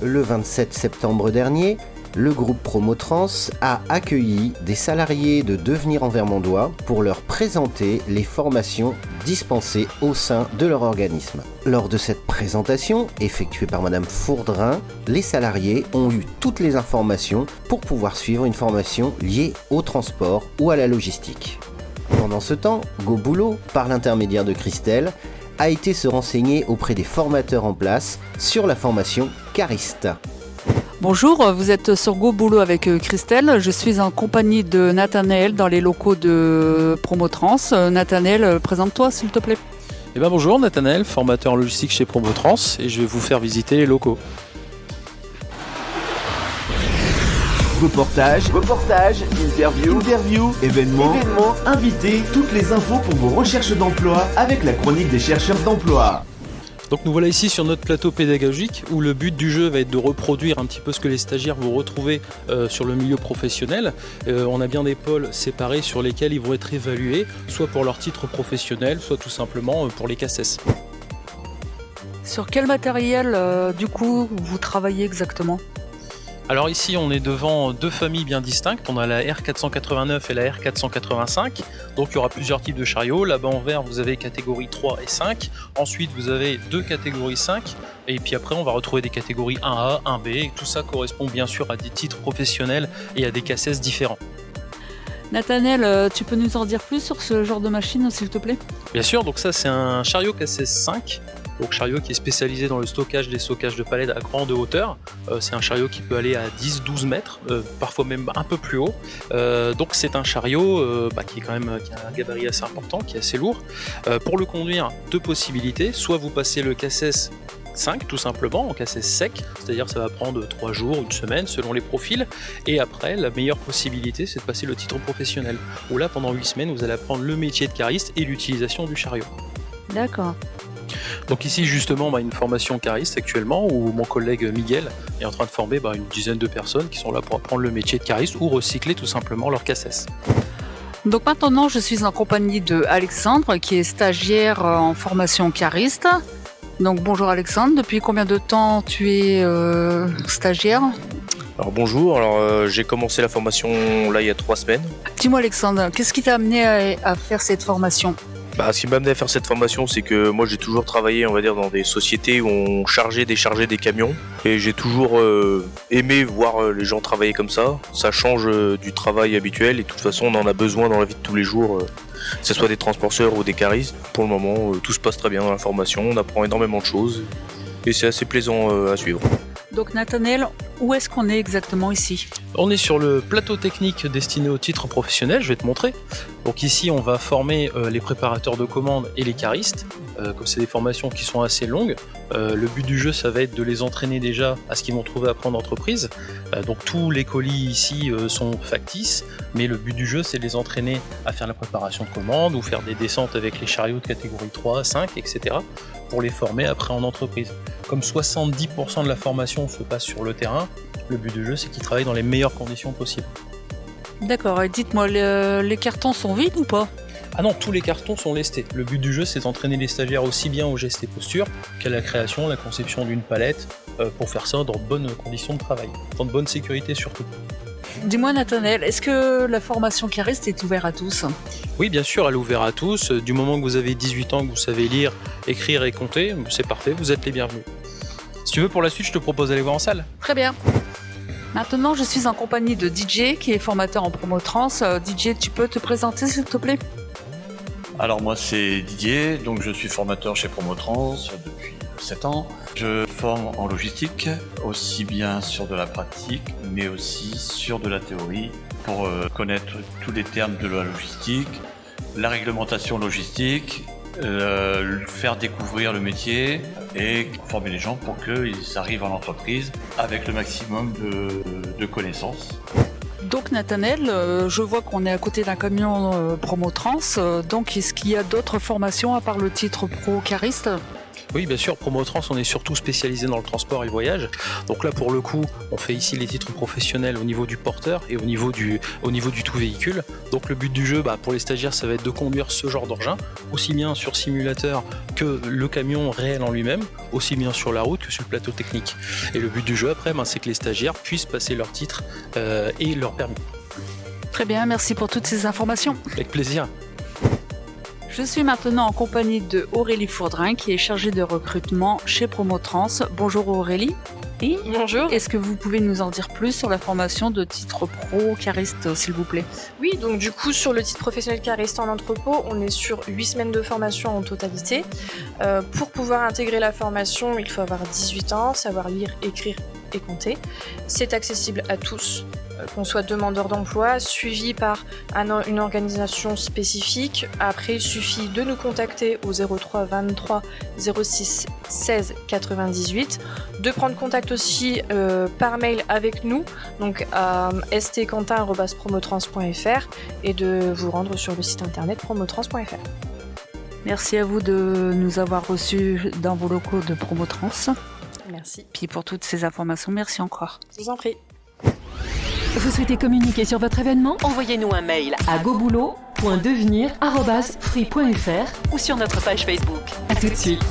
Le 27 septembre dernier, le groupe Promotrans a accueilli des salariés de Devenir en Vermandois pour leur présenter les formations dispensées au sein de leur organisme. Lors de cette présentation, effectuée par Madame Fourdrin, les salariés ont eu toutes les informations pour pouvoir suivre une formation liée au transport ou à la logistique. Pendant ce temps, Go Boulot, par l'intermédiaire de Christelle, a été se renseigner auprès des formateurs en place sur la formation Cariste. Bonjour, vous êtes sur Go Boulot avec Christelle. Je suis en compagnie de Nathanaël dans les locaux de Promotrans. Nathanaël, présente-toi s'il te plaît. Bonjour Nathanaël, formateur en logistique chez Promotrans et je vais vous faire visiter les locaux. Reportage, interview, événements, invités, toutes les infos pour vos recherches d'emploi avec la chronique des chercheurs d'emploi. Donc nous voilà ici sur notre plateau pédagogique où le but du jeu va être de reproduire un petit peu ce que les stagiaires vont retrouver sur le milieu professionnel. On a bien des pôles séparés sur lesquels ils vont être évalués, soit pour leur titre professionnel, soit tout simplement pour les CACES. Sur quel matériel du coup vous travaillez exactement ? Alors ici on est devant deux familles bien distinctes, on a la R489 et la R485, donc il y aura plusieurs types de chariots. Là-bas en vert vous avez catégorie 3 et 5, ensuite vous avez deux catégories 5, et puis après on va retrouver des catégories 1A, 1B, et tout ça correspond bien sûr à des titres professionnels et à des CACES différents. Nathanaël, tu peux nous en dire plus sur ce genre de machine s'il te plaît ? Bien sûr, donc ça c'est un chariot CACES 5. Donc chariot qui est spécialisé dans le stockage des stockages de palettes à grande hauteur. C'est un chariot qui peut aller à 10-12 mètres, parfois même un peu plus haut. Donc c'est un chariot qui a un gabarit assez important, qui est assez lourd. Pour le conduire, deux possibilités. Soit vous passez le CACES 5 tout simplement, en CACES sec, c'est-à-dire ça va prendre 3 jours, une semaine selon les profils. Et après, la meilleure possibilité c'est de passer le titre professionnel, où là pendant 8 semaines vous allez apprendre le métier de cariste et l'utilisation du chariot. D'accord. Donc ici justement une formation cariste actuellement où mon collègue Miguel est en train de former une dizaine de personnes qui sont là pour apprendre le métier de cariste ou recycler tout simplement leur CACES. Donc maintenant je suis en compagnie de Alexandre qui est stagiaire en formation cariste. Donc bonjour Alexandre, depuis combien de temps tu es stagiaire ? Alors bonjour, j'ai commencé la formation là il y a 3 semaines. Dis-moi Alexandre, qu'est-ce qui t'a amené à faire cette formation ? Ce qui m'a amené à faire cette formation, c'est que moi j'ai toujours travaillé, on va dire, dans des sociétés où on chargeait, déchargeait des camions. Et j'ai toujours aimé voir les gens travailler comme ça. Ça change du travail habituel et de toute façon on en a besoin dans la vie de tous les jours, que ce soit des transporteurs ou des caristes. Pour le moment, tout se passe très bien dans la formation, on apprend énormément de choses et c'est assez plaisant à suivre. Donc Nathanaël, où est-ce qu'on est exactement ici ? On est sur le plateau technique destiné au titre professionnel, je vais te montrer. Donc ici on va former les préparateurs de commandes et les caristes, comme c'est des formations qui sont assez longues. Le but du jeu ça va être de les entraîner déjà à ce qu'ils vont trouver à prendre entreprise. Donc tous les colis ici sont factices, mais le but du jeu c'est de les entraîner à faire la préparation de commandes ou faire des descentes avec les chariots de catégorie 3, 5, etc. pour les former après en entreprise. Comme 70% de la formation se passe sur le terrain, le but du jeu c'est qu'ils travaillent dans les meilleures conditions possibles. D'accord, et dites-moi, les cartons sont vides ou pas ? Ah non, tous les cartons sont lestés. Le but du jeu c'est d'entraîner les stagiaires aussi bien aux gestes et postures qu'à la création, la conception d'une palette, pour faire ça dans de bonnes conditions de travail, dans de bonne sécurité surtout. Dis-moi Nathanaël, est-ce que la formation cariste est ouverte à tous ? Oui, bien sûr, elle est ouverte à tous. Du moment que vous avez 18 ans, que vous savez lire, écrire et compter, c'est parfait, vous êtes les bienvenus. Si tu veux, pour la suite, je te propose d'aller voir en salle. Très bien. Maintenant, je suis en compagnie de DJ, qui est formateur en Promotrans. DJ, tu peux te présenter, s'il te plaît ? Alors moi, c'est Didier, donc je suis formateur chez Promotrans depuis 7 ans. Je forme en logistique, aussi bien sur de la pratique, mais aussi sur de la théorie, pour connaître tous les termes de la logistique, la réglementation logistique, faire découvrir le métier et former les gens pour qu'ils arrivent en entreprise avec le maximum de connaissances. Donc Nathanaël, je vois qu'on est à côté d'un camion Promotrans, donc est-ce qu'il y a d'autres formations à part le titre pro cariste ? Oui, bien sûr, Promotrans, on est surtout spécialisé dans le transport et le voyage. Donc là, pour le coup, on fait ici les titres professionnels au niveau du porteur et au niveau du tout véhicule. Donc le but du jeu, pour les stagiaires, ça va être de conduire ce genre d'engin, aussi bien sur simulateur que le camion réel en lui-même, aussi bien sur la route que sur le plateau technique. Et le but du jeu après, c'est que les stagiaires puissent passer leur titre et leur permis. Très bien, merci pour toutes ces informations. Avec plaisir. Je suis maintenant en compagnie de Aurélie Fourdrin qui est chargée de recrutement chez Promotrans. Bonjour Aurélie. Oui, bonjour. Est-ce que vous pouvez nous en dire plus sur la formation de titre pro cariste, s'il vous plaît? Oui, donc du coup, sur le titre professionnel cariste en entrepôt, on est sur 8 semaines de formation en totalité. Pour pouvoir intégrer la formation, il faut avoir 18 ans, savoir lire, écrire et compter. C'est accessible à tous, qu'on soit demandeur d'emploi, suivi par une organisation spécifique. Après, il suffit de nous contacter au 03 23 06 16 98, de prendre contact aussi par mail avec nous, donc à stquentin@promotrans.fr, et de vous rendre sur le site internet promotrans.fr. Merci à vous de nous avoir reçus dans vos locaux de Promotrans. Merci. Puis pour toutes ces informations, merci encore. Je vous en prie. Vous souhaitez communiquer sur votre événement? Envoyez-nous un mail à goboulot.devenir@free.fr ou sur notre page Facebook. À tout de suite.